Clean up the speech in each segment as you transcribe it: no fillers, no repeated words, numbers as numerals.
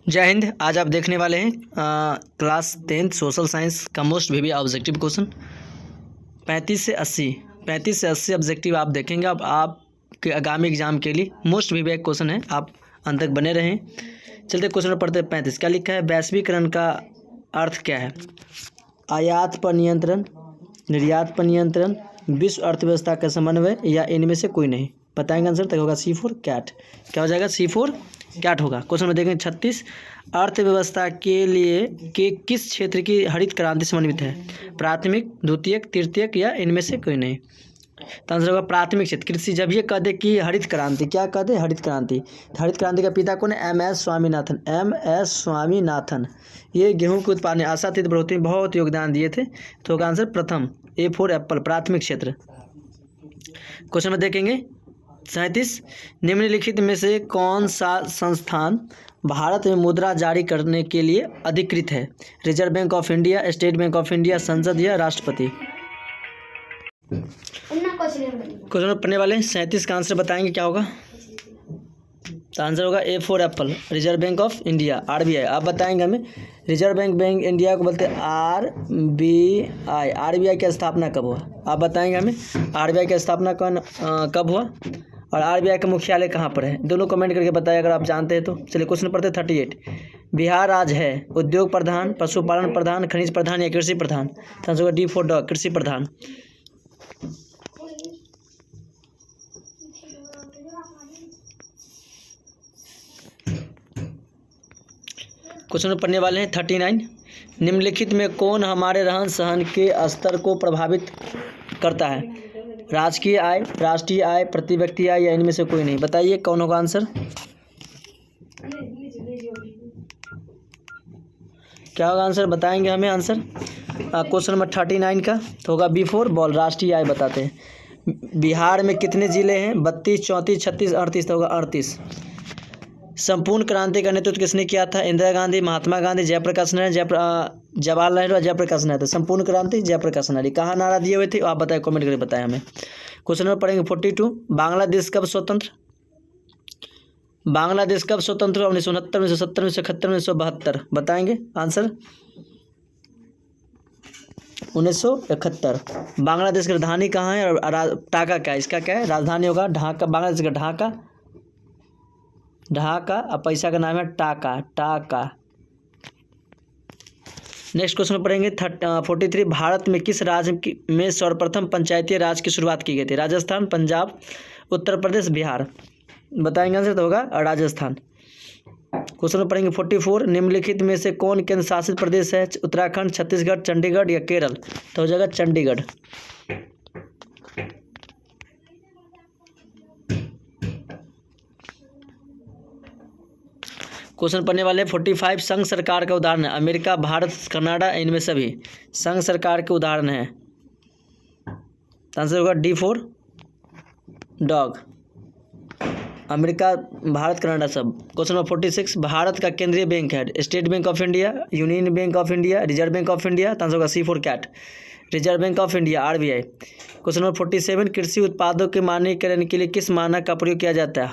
जय हिंद। आज आप देखने वाले हैं क्लास 10th सोशल साइंस का मोस्ट वीवी ऑब्जेक्टिव क्वेश्चन 35 से 80 ऑब्जेक्टिव आप देखेंगे। अब आपके आगामी एग्जाम के लिए मोस्ट वीवी क्वेश्चन है, आप अंत तक बने रहें। चलते क्वेश्चन में पढ़ते हैं। 35 क्या लिखा है? वैश्वीकरण का अर्थ क्या है? आयात पर नियंत्रण, निर्यात पर नियंत्रण, विश्व अर्थव्यवस्था का समन्वय या इनमें से कोई नहीं। बताएंगे आंसर तक होगा C4 कैट। क्या हो जाएगा? C4 कैट होगा। क्वेश्चन में देखेंगे 36 अर्थव्यवस्था के लिए के किस क्षेत्र की हरित क्रांति समन्वित है? प्राथमिक, द्वितीयक, तृतीयक या इनमें से कोई नहीं। तो आंसर होगा प्राथमिक क्षेत्र कृषि। जब ये कह दे कि हरित क्रांति, क्या कह दे? हरित क्रांति। तो हरित क्रांति का पिता कौन है? MS स्वामीनाथन। MS स्वामीनाथन ये गेहूं के उत्पादन में आशातीत बढ़ोतरी में बहुत योगदान दिए थे। तो होगा आंसर प्रथम A4 एप्पल, प्राथमिक क्षेत्र। क्वेश्चन में देखेंगे 37 निम्नलिखित में से कौन सा संस्थान भारत में मुद्रा जारी करने के लिए अधिकृत है? Reserve Bank of India, state Bank of India, संसद या राष्ट्रपति। क्वेश्चन में पढ़ने वाले 37 का आंसर बताएंगे क्या होगा। तो आंसर होगा A4 Apple, reserve Bank of India, RBI। आप बताएंगे हमें। रिजर्व बैंक इंडिया को बोलते हैं RBI। RBI की स्थापना कब हुआ? आप बताएंगे हमें RBI की स्थापना कब हुआ और RBI का मुख्यालय कहाँ पर है? दोनों कमेंट करके बताएं अगर आप जानते हैं तो। चलिए क्वेश्चन पढ़ते 38 बिहार राज्य है उद्योग प्रधान, पशुपालन प्रधान, खनिज प्रधान या कृषि प्रधान। तो आंसर होगा D4 डॉग, कृषि प्रधान। क्वेश्चन में पढ़ने वाले हैं 39 निम्नलिखित में कौन हमारे रहन सहन के स्तर को प्रभावित करता है? राजकीय आय, राष्ट्रीय आय, प्रति व्यक्ति आय या इनमें से कोई नहीं। बताइए कौन होगा आंसर। क्या होगा आंसर? बताएंगे हमें आंसर। क्वेश्चन नंबर 39 का तो होगा B4 बॉल, राष्ट्रीय आय बताते हैं। बिहार में कितने जिले हैं? 32, 34, 36, 38। तो होगा 38। संपूर्ण क्रांति का नेतृत्व किसने किया था? इंदिरा गांधी, महात्मा गांधी, जयप्रकाश नारायण, जवाहरलाल नेहरू, जयप्रकाश नारायण। जयप्रकाश क्रांति, जयप्रकाश नारायण। कहाँ नारा दिए हुए थे आप बताएं, कमेंट करके बताएं हमें। क्वेश्चन नंबर पढ़ेंगे 42 बांग्लादेश कब स्वतंत्र? बांग्लादेश कब स्वतंत्र? 1969, 1970, 1971, 1972। बताएंगे आंसर। 1971। बांग्लादेश की राजधानी कहाँ है और ढाका क्या है? इसका क्या है? राजधानी होगा ढाका। बांग्लादेश का ढाका, ढाका। अब पैसा का नाम है टाका, टाका। नेक्स्ट क्वेश्चन में पढ़ेंगे 43 भारत में किस राज्य में सर्वप्रथम पंचायती राज की शुरुआत की गई थी? राजस्थान, पंजाब, उत्तर प्रदेश, बिहार। बताएंगे आंसर तो होगा राजस्थान। क्वेश्चन में पढ़ेंगे 44 निम्नलिखित में से कौन केंद्र शासित प्रदेश है? उत्तराखंड, छत्तीसगढ़, चंडीगढ़ या केरल। तो हो जाएगा चंडीगढ़। क्वेश्चन पढ़ने वाले 45 संघ सरकार का उदाहरण है? अमेरिका, भारत, कनाडा, इनमें सभी संघ सरकार के उदाहरण हैं। आंसर होगा D4 dog, America, Bharat, Canada सब। क्वेश्चन नंबर 46 भारत का केंद्रीय बैंक है? State Bank of India, Union Bank of India, Reserve Bank of India. Answer होगा C4 cat, Reserve Bank of India, RBI। Question number 47 कृषि उत्पादों के मानकीकरण के लिए किस मानक का प्रयोग किया जाता है?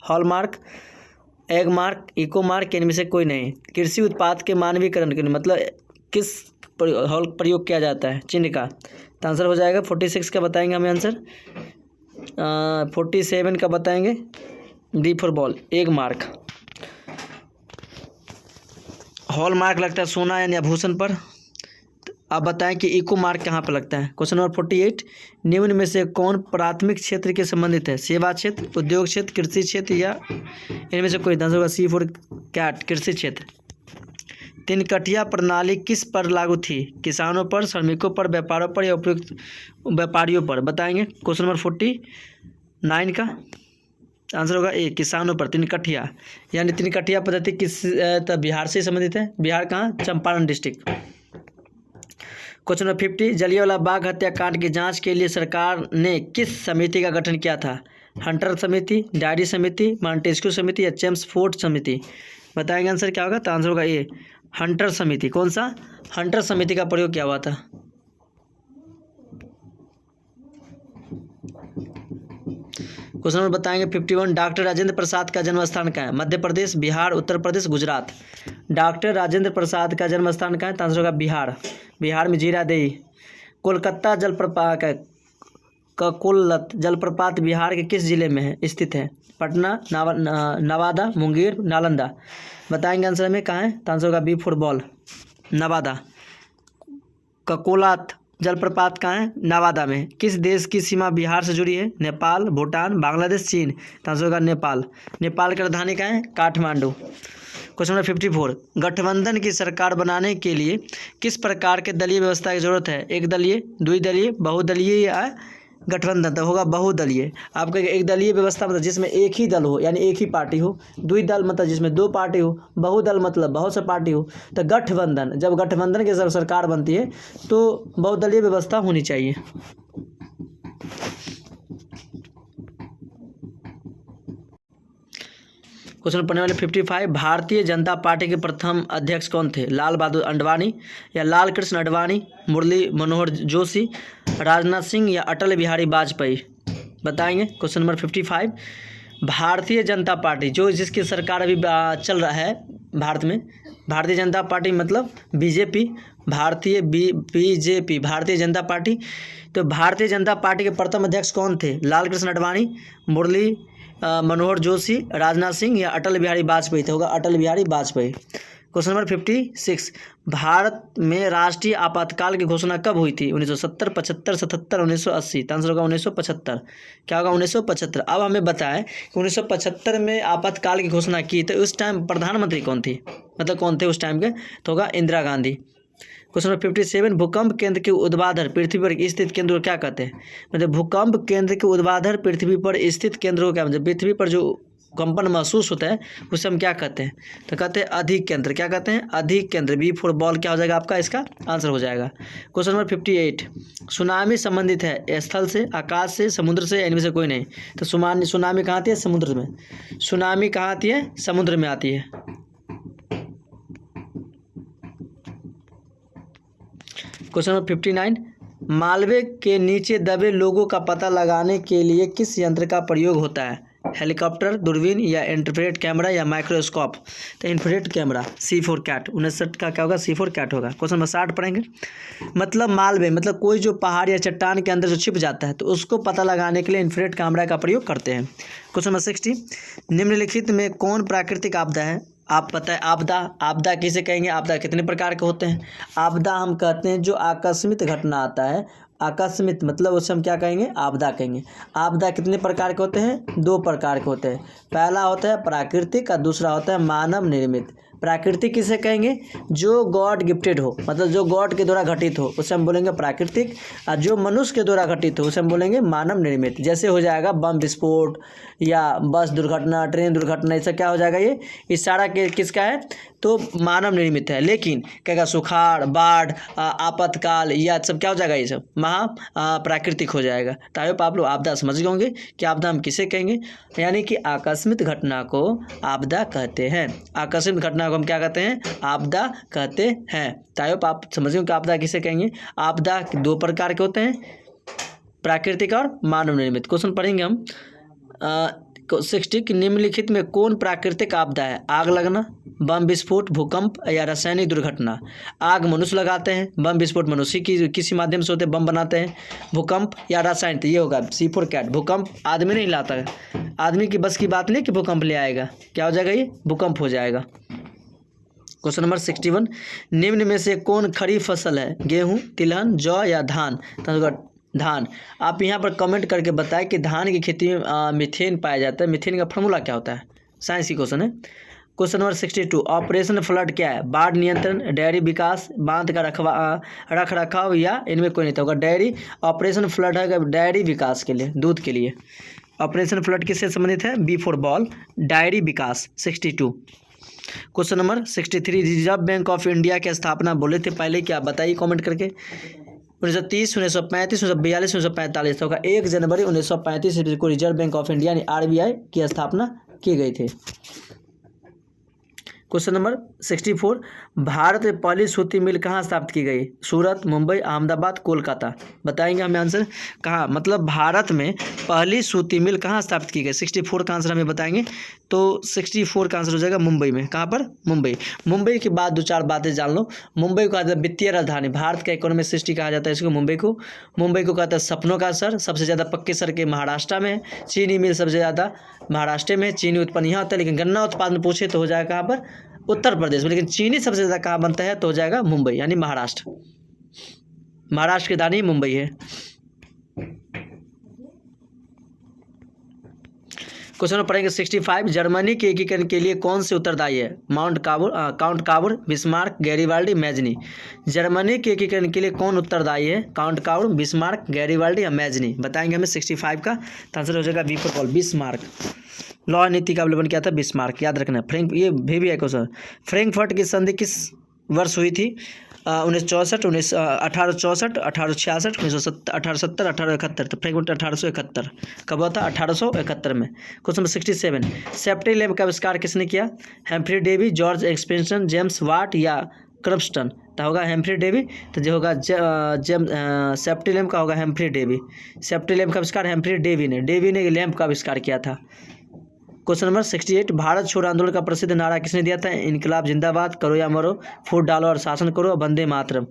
Hallmark, Agmark, eco mark, इनमें से कोई नहीं। कृषि उत्पाद के मानवीकरण के लिए मतलब किस प्रयोग किया जाता है? चिन्ह का। तो आंसर हो जाएगा 46 का बताएंगे हमें आंसर। 47 का बताएंगे D4 ball, egg mark. Hall mark लगता है सोना या आभूषण पर। आप बताएं कि इको मार्क कहाँ पर लगता है। क्वेश्चन नंबर 48 निम्न में से कौन प्राथमिक क्षेत्र के संबंधित है? सेवा क्षेत्र, उद्योग क्षेत्र, कृषि क्षेत्र या इनमें से कोई। आंसर होगा C4 कैट, कृषि क्षेत्र। तिनकटिया प्रणाली किस पर लागू थी? किसानों पर, श्रमिकों पर, व्यापारों पर या उपयुक्त व्यापारियों पर। बताएंगे। क्वेश्चन नंबर 49 का आंसर होगा A किसानों पर। तिनकटिया यानी तिनकटिया पद्धति किस बिहार से संबंधित है? बिहार कहाँ? Champaran district. Question number 50 Jallianwala Bagh हत्याकांड की जांच के लिए सरकार ने किस समिति का गठन किया था? हंटर समिति, डायरी समिति, मॉन्टेस्क्यू समिति या चेम्सफोर्ड समिति। बताएंगे आंसर क्या होगा। तो आंसर होगा A हंटर समिति। कौन सा? हंटर समिति का प्रयोग किया हुआ था। क्वेश्चन नंबर बताएंगे 51। डॉक्टर राजेंद्र प्रसाद का जन्म स्थान कहाँ है? मध्य प्रदेश, बिहार, उत्तर प्रदेश, गुजरात। डॉक्टर राजेंद्र प्रसाद का जन्म स्थान कहाँ है? तो आंसर होगा बिहार। बिहार में जीरादेई। कोलकाता जलप्रपात ककोलत जलप्रपात बिहार के किस जिले में है स्थित है? पटना, नवादा, मुंगेर, नालंदा। बताएंगे आंसर में कहाँ है? तो आंसर होगा बी फुटबॉल, नवादा। ककोलत जलप्रपात कहाँ है? नवादा में। किस देश की सीमा बिहार से जुड़ी है? नेपाल, भूटान, बांग्लादेश, चीन। तो आंसर होगा नेपाल। नेपाल की राजधानी कहाँ है? काठमांडू। Question number 54। गठबंधन की सरकार बनाने के लिए किस प्रकार के दलीय व्यवस्था की जरूरत है? एक दलीय, द्विदलीय, बहुदलीय या गठबंधन? तो होगा बहुदलीय। आपका एक दलीय व्यवस्था मतलब जिसमें एक ही दल हो यानी एक ही पार्टी हो। द्विदल मतलब जिसमें दो पार्टी हो। बहुदल मतलब बहुत से पार्टी हो। तो गठबंधन, जब गठबंधन की सरकार बनती है तो बहुदलीय व्यवस्था होनी चाहिए। क्वेश्चन पढ़ने वाले 55। भारतीय जनता पार्टी के प्रथम अध्यक्ष कौन थे? लाल बहादुर आडवाणी या लाल कृष्ण आडवाणी, मुरली मनोहर जोशी, राजनाथ सिंह या अटल बिहारी वाजपेयी? बताएंगे। Question number 55। Bharatiya Janata party जो जिसकी सरकार अभी चल रहा है भारत में, भारतीय जनता पार्टी मतलब BJP, BJP Bharatiya Janata party. तो भारतीय जनता पार्टी के प्रथम अध्यक्ष कौन थे? लाल कृष्ण आडवाणी, मुरली मनोहर जोशी, राजनाथ सिंह या अटल बिहारी वाजपेयी? तो होगा अटल बिहारी वाजपेयी। Question number 56। भारत में राष्ट्रीय आपातकाल की घोषणा कब हुई थी? 1970, 75, 77, 1980? तो आंसर होगा 1975। क्या होगा? 1975। अब हमें बताएं कि 1975 में आपातकाल की घोषणा की तो उस टाइम प्रधानमंत्री कौन थी, मतलब कौन थे उस टाइम के? तो होगा इंदिरा गांधी। Question number 57। भूकंप केंद्र के ऊर्ध्वाधर पृथ्वी पर स्थित केंद्र को क्या कहते हैं? मतलब भूकंप केंद्र के ऊर्ध्वाधर पृथ्वी पर स्थित केंद्र को क्या, मतलब पृथ्वी पर जो कंपन महसूस होता है उसे हम क्या कहते हैं? तो कहते हैं अधिक केंद्र। क्या कहते हैं? अधिक केंद्र। बी फॉर बॉल क्या हो जाएगा आपका? इसका आंसर हो जाएगा। Question number 58। सुनामी संबंधित है स्थल से, आकाश से, समुद्र से, इनमें से कोई नहीं? तो सुनामी कहाँ आती है? समुद्र में। सुनामी कहाँ आती है? समुद्र में आती है। Question number 59। मालवे के नीचे दबे लोगों का पता लगाने के लिए किस यंत्र का प्रयोग होता है? हेलीकॉप्टर, दूरबीन या इंफ्रारेड कैमरा या माइक्रोस्कोप? तो इंफ्रारेड कैमरा। C4 cat. 59 का क्या होगा? C4 कैट होगा। क्वेश्चन नंबर 60 पढ़ेंगे। मतलब मालवे मतलब कोई जो पहाड़ या चट्टान के अंदर जो छिप जाता है तो उसको पता लगाने के लिए इंफ्रारेड कैमरा का प्रयोग करते हैं। Question number 60। निम्नलिखित में कौन प्राकृतिक आपदा है? आप पता है आपदा, आपदा किसे कहेंगे? आपदा कितने प्रकार के होते हैं? आपदा हम कहते हैं जो आकस्मिक घटना आता है, आकस्मिक मतलब उसे हम क्या कहेंगे? आपदा कहेंगे। आपदा कितने प्रकार के होते हैं? दो प्रकार के होते हैं। पहला होता है प्राकृतिक और दूसरा होता है मानव निर्मित। प्राकृतिक किसे कहेंगे? जो गॉड गिफ्टेड हो, मतलब जो गॉड के द्वारा घटित हो उसे हम बोलेंगे प्राकृतिक, और जो मनुष्य के द्वारा घटित हो उसे हम बोलेंगे मानव निर्मित। जैसे हो जाएगा बम विस्फोट या बस दुर्घटना, ट्रेन दुर्घटना, इससे क्या हो जाएगा? ये सारा किसका है? तो मानव निर्मित है। लेकिन क्या सुखाड़, बाढ़, आपातकाल या सब क्या हो जाएगा? ये सब प्राकृतिक हो जाएगा। तो आई होप आप लोग आपदा समझ गए होंगे कि आपदा हम किसे कहेंगे, यानी कि आकस्मिक घटना को आपदा कहते हैं। आकस्मिक घटना को हम क्या कहते हैं? आपदा कहते हैं। तो आई होप आप समझ गए कि आपदा किसे कहेंगे। आपदा दो प्रकार के होते हैं, प्राकृतिक और मानव निर्मित। क्वेश्चन पढ़ेंगे हम 60 कि निम्नलिखित में कौन प्राकृतिक आपदा है? आग लगना, बम विस्फोट, भूकंप या रासायनिक दुर्घटना? आग मनुष्य लगाते हैं, बम विस्फोट मनुष्य की किसी माध्यम से होते हैं, बम बनाते हैं, भूकंप या रासायनिक। तो ये होगा C4 कैट। भूकंप आदमी नहीं लाता है, आदमी की बस की बात नहीं कि भूकंप ले आएगा। क्या हो जाएगा? ये भूकंप हो जाएगा। Question number 61। निम्न में से कौन खरीफ फसल है? गेहूँ, तिलहन, जौ या धान? तो धान। आप यहाँ पर कमेंट करके बताएं कि धान की खेती में मीथेन पाया जाता है। मीथेन का फॉर्मूला क्या होता है? साइंस की क्वेश्चन है। Question number 62। ऑपरेशन फ्लड क्या है? बाढ़ नियंत्रण, डेयरी विकास, बांध का रख रखाव या इनमें कोई नहीं? होगा डेयरी। ऑपरेशन फ्लड है डेयरी विकास के लिए, दूध के लिए। ऑपरेशन फ्लड किससे संबंधित है? बी फॉर बॉल, डेयरी विकास। 62। Question number 63। Reserve Bank of India की स्थापना बोले थे पहले, क्या बताइए कमेंट करके। 1930, 1935, 1942, 1945? होगा 1 जनवरी 1935 को रिजर्व बैंक ऑफ इंडिया यानी RBI की स्थापना की गई थी। क्वेश्चन नंबर 64, भारत में पहली सूती मिल कहाँ स्थापित की गई? सूरत, मुंबई, अहमदाबाद, कोलकाता। बताएंगे हमें आंसर कहाँ, मतलब भारत में पहली सूती मिल कहाँ स्थापित की गई? 64 का आंसर हमें बताएंगे। तो 64 का आंसर हो जाएगा मुंबई में। कहाँ पर? मुंबई। मुंबई के बाद 2-4 बातें जान लो। मुंबई को कहा जाता है वित्तीय राजधानी, भारत का इकोनॉमिक सिटी कहा जाता है इसको मुंबई को। मुंबई को कहता है सपनों का शहर। सबसे ज़्यादा पक्के सड़कें महाराष्ट्र में है। चीनी मिल सबसे ज़्यादा महाराष्ट्र में है। चीनी उत्पन्न यहाँ होता है, लेकिन गन्ना उत्पादन पूछे तो हो जाएगा कहाँ पर? उत्तर प्रदेश में। लेकिन चीनी सबसे ज़्यादा कहाँ बनता है तो हो जाएगा मुंबई, यानी महाराष्ट्र। महाराष्ट्र की राजधानी मुंबई है। क्वेश्चन पढ़ेंगे 65, जर्मनी के एकीकरण के लिए कौन से उत्तरदायी है? Count Cavour, Bismarck, Garibaldi, Mazzini. Germany के एकीकरण के लिए कौन उत्तरदायी है? काउंट काबुर, बिस्मार्क, गैरीबाल्डी या मैजनी। बताएंगे हमें 65 का, तो आंसर हो जाएगा बी फॉर बॉल, बिस्मार्क। लौह नीति का अवलंबन किया था बिस्मार्क, याद रखना। ये भी है क्वेश्चन। फ्रैंकफर्ट की संधि किस वर्ष हुई थी? 1864, 1864, 1866, 1870, 1871। तो फ्रैंकफर्ट 1871 कब हुआ था? 1871 में। क्वेश्चन नंबर 67, सेफ्टी लैम्प का आविष्कार किसने किया? Humphry Davy, George Stephenson, James Watt या क्रम्पस्टन। तो होगा हेम्फ्री डेवी। तो जो होगा सेफ्टी लैम्प का होगा हेम्फ्री डेवी। सेफ्टी लैम्प का आविष्कार हेम्फ्री डेवी ने लैम्प का आविष्कार किया था। क्वेश्चन नंबर 68, भारत छोड़ो आंदोलन का प्रसिद्ध नारा किसने दिया था? इनकलाब जिंदाबाद, करो या मरो, फूट डालो और शासन करो, वंदे मातरम।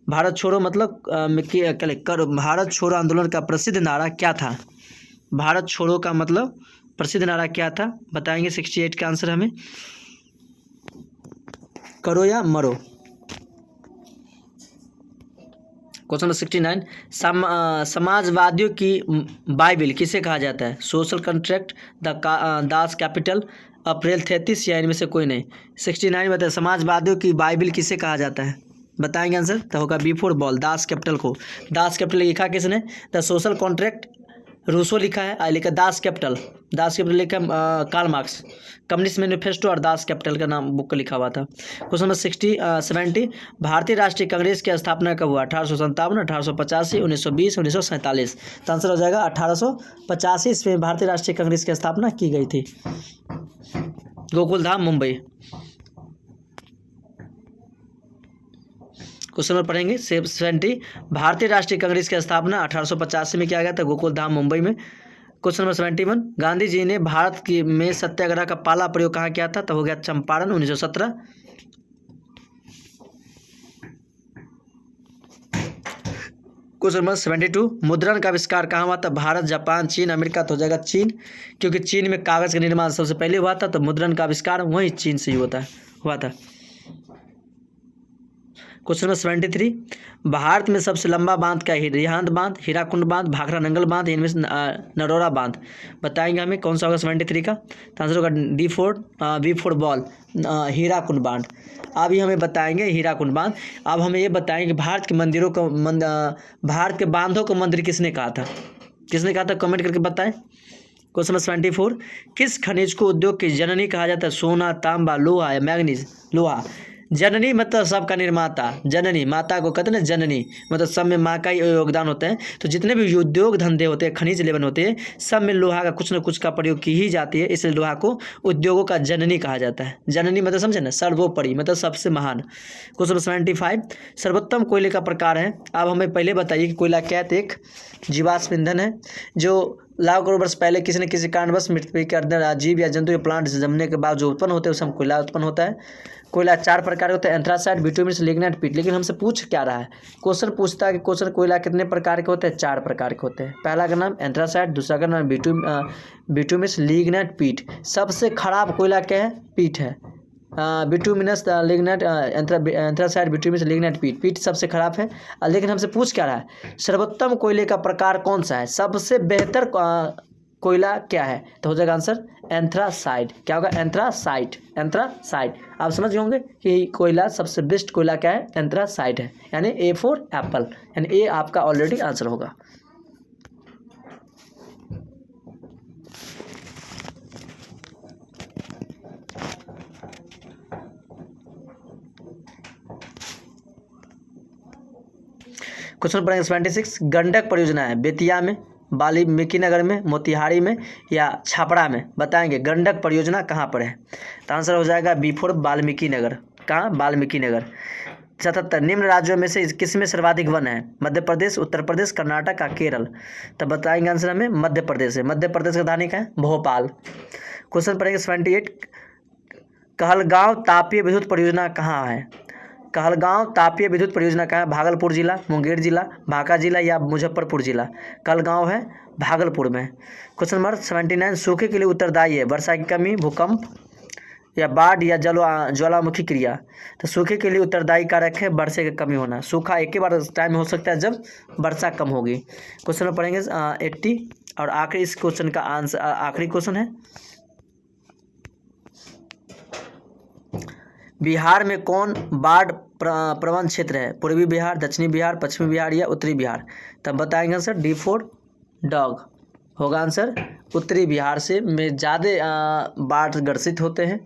भारत छोड़ो मतलब भारत छोड़ो आंदोलन का प्रसिद्ध नारा क्या था? भारत छोड़ो का मतलब प्रसिद्ध नारा क्या था? बताएंगे 68 का आंसर हमें, करो या मरो। क्वेश्चन नंबर 69, समाजवादियों की बाइबिल किसे कहा जाता है? सोशल कॉन्ट्रैक्ट, दास कैपिटल, अप्रैल 33 या इनमें से कोई नहीं। 69 में बताए समाजवादियों की बाइबिल किसे कहा जाता है? बताएंगे आंसर, तो होगा b for ball, Das Kapital को। दास कैपिटल लिखा किसने? द सोशल कॉन्ट्रैक्ट रूसो लिखा है, लिखा दास कैपिटल लिखा कार्ल मार्क्स, कम्युनिस्ट मैनिफेस्टो और दास कैपिटल का नाम बुक लिखा हुआ था। क्वेश्चन नंबर 70, भारतीय राष्ट्रीय कांग्रेस की स्थापना कब हुआ? 1857, 1885, 1920, 1947। तो आंसर हो जाएगा 1885 इसमें भारतीय राष्ट्रीय कांग्रेस की स्थापना की गई थी। गोकुलधाम मुंबई। क्वेश्चन नंबर पढ़ेंगे 70, भारतीय राष्ट्रीय कांग्रेस की स्थापना 1885 में किया गया था, गोकुलधाम मुंबई में। क्वेश्चन नंबर 71, गांधी जी ने भारत की में सत्याग्रह का पहला प्रयोग कहाँ किया था? तो हो गया चंपारण, 1917। क्वेश्चन नंबर 72, मुद्रण का आविष्कार कहाँ हुआ था? भारत, जापान, चीन, अमेरिका। तो हो जाएगा चीन, क्योंकि चीन में कागज का निर्माण सबसे पहले हुआ था, तो मुद्रण का आविष्कार वहीं चीन से ही हुआ था। क्वेश्चन नंबर 73, भारत में सबसे लंबा बांध क्या है? रिहांद बांध, हीराकुंड बांध, भाखड़ा नंगल बांध, इनमें से नरोरा बांध। बताएंगे हमें कौन सा होगा 73 का? तो आंसर होगा बी फॉर बॉल, हीराकुंड बांध। अभी हमें बताएंगे हीराकुंड बांध। अब हमें ये बताएंगे भारत के मंदिरों को भारत के बांधों को मंदिर किसने कहा था? कमेंट करके बताएं। क्वेश्चन नंबर 74, किस खनिज को उद्योग की जननी कहा जाता है? सोना, तांबा, लोहा या मैग्नीज? लोहा। जननी मतलब सबका निर्माता, जननी माता को कहते हैं ना, जननी मतलब सब में माँ का ही योगदान होता है। तो जितने भी उद्योग धंधे होते हैं, खनिज लेवन होते हैं, सब में लोहा का कुछ न कुछ का प्रयोग की ही जाती है, इसलिए लोहा को उद्योगों का जननी कहा जाता है। जननी मतलब समझे ना, सर्वोपरि मतलब सबसे महान। क्वेश्चन 75, सर्वोत्तम कोयले का प्रकार है। अब हमें पहले बताइए कि कोयला क्या है? एक जीवाश्म ईंधन है जो लाखों करोड़ वर्ष पहले किसी न किसी कारणवश मृत्यु के अंदर जीव या जंतु या प्लांट जमने के बाद जो उत्पन्न होते हैं उसे हम कोयला उत्पन्न होता है। कोयला 4 प्रकार के होते हैं, एंथ्रासाइट, बिटुमिनस, लिग्नाइट, पीट। लेकिन हमसे पूछ क्या रहा है? क्वेश्चन पूछता है कि क्वेश्चन कोयला कितने प्रकार के होते हैं? 4 प्रकार के होते हैं। पहला का नाम एंथ्रासाइट, दूसरा का नाम बिटुमिनस, लिग्नाइट, पीट। सबसे खराब कोयला क्या है? पीट है। Bituminous, lignite, anthracite, bituminous, lignite, पीट सबसे खराब है। लेकिन हमसे पूछ क्या रहा है? सर्वोत्तम कोयले का प्रकार कौन सा है? सबसे बेहतर कोयला क्या है? तो हो जाएगा आंसर एंथ्रासाइट। क्या होगा? एंथ्रासाइट। आप समझ गए होंगे कि कोयला सबसे बेस्ट कोयला क्या है? एंथ्रासाइट है, यानी ए फॉर एप्पल, यानी ए आपका ऑलरेडी आंसर होगा। क्वेश्चन पढ़ेंगे 76, गंडक परियोजना है बेतिया में, वाल्मीकि नगर में, मोतिहारी में या छापड़ा में? बताएंगे। गंडक परियोजना कहाँ पर है? तो आंसर हो जाएगा B4 वाल्मीकि नगर। कहाँ? वाल्मीकि नगर। 77 निम्न राज्यों में से किस में सर्वाधिक वन है? मध्य प्रदेश, उत्तर प्रदेश, कर्नाटक या केरल? तब बताएंगे आंसर हमें मध्य प्रदेश है। मध्य प्रदेश का राजधानी क्या है? भोपाल। क्वेश्चन पढ़ेंगे 78 कहलगांव तापीय विद्युत परियोजना कहाँ है? कहलगांव तापीय विद्युत परियोजना कहाँ है? भागलपुर जिला, मुंगेर जिला, बांका जिला या मुजफ्फरपुर जिला? कहलगांव है भागलपुर में। क्वेश्चन नंबर 79 सूखे के लिए उत्तरदायी है? वर्षा की कमी, भूकंप या बाढ़ या ज्वालामुखी क्रिया? तो सूखे के लिए उत्तरदायी कारक है वर्षा की कमी होना। सूखा एक ही बार टाइम हो सकता है जब वर्षा कम होगी। क्वेश्चन में पढ़ेंगे 80 और आखिरी इस क्वेश्चन का आंसर, आखिरी क्वेश्चन है बिहार में कौन बाढ़ प्रवण क्षेत्र है? पूर्वी बिहार, दक्षिणी बिहार, पश्चिमी बिहार या उत्तरी बिहार? तब बताएंगे आंसर D4 डॉग होगा आंसर। उत्तरी बिहार से में ज़्यादा बाढ़ ग्रसित होते हैं।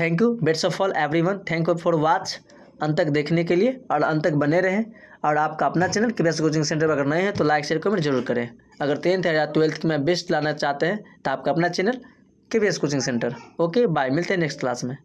Thank you best of all everyone, thank you for watch. अंत तक देखने के लिए और अंत तक बने रहें। और आपका अपना चैनल KBS कोचिंग सेंटर पर अगर नए हैं तो लाइक शेयर कमेंट जरूर करें। अगर 10th या 12th में बेस्ट लाना चाहते हैं तो आपका अपना channel KBS coaching centre. Okay bye, मिलते हैं नेक्स्ट क्लास में।